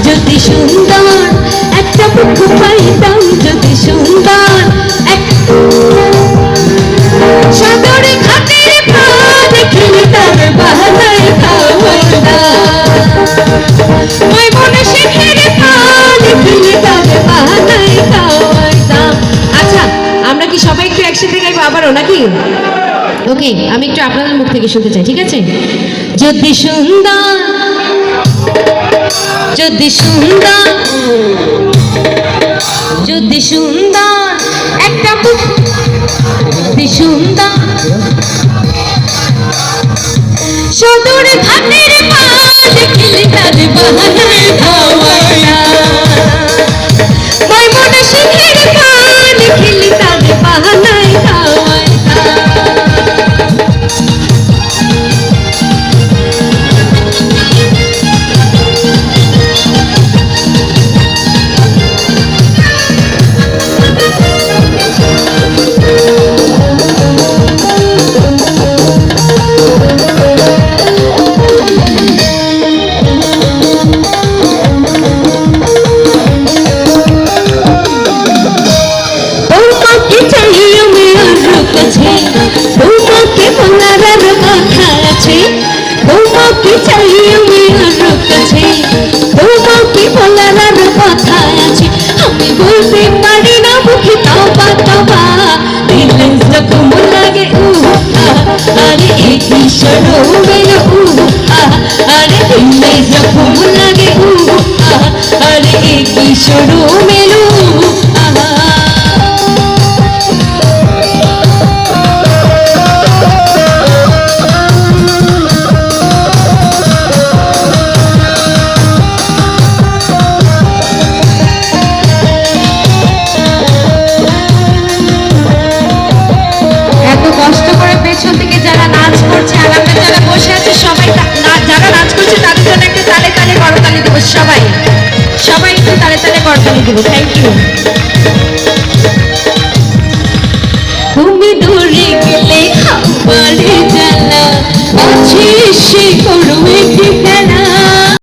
যদি সুন্দর একটা বুক পাইতাম, যদি সুন্দর সাদরে খাটের পা দেখিলি তার বাহানায় খাওয়াইতাম, ওই মনে শেখের পা দেখিলি তার বাহানায় খাওয়াইতাম। আচ্ছা, আমরা কি সবাই একটু একসাথে গাইবো আবারও নাকি? ওকে, আমি একটু আপনাদের মুখ থেকে শুনতে চাই, ঠিক আছে? যদি সুন্দর, যদি সুন্দর, যদি সুন্দর একটা বুক, যদি সুন্দর সদর ঘাটের পা দেখিলি তার বাহানায় খাওয়াইতাম, ওই মনে সুখের পা দেখিলি তার বাহানায় খাওয়াইতাম। তোমাকে বলার আরো কথা আছে, তোমাকে চাই আমি আরো কাছে, তোমাকে বলার আরো কথা আছে, আমি বলতে পারি না মুখে তবা তবা, দিলে যখন লাগে আরে কি শরমের আরে দিলে যখন লাগে আরে কি শরমের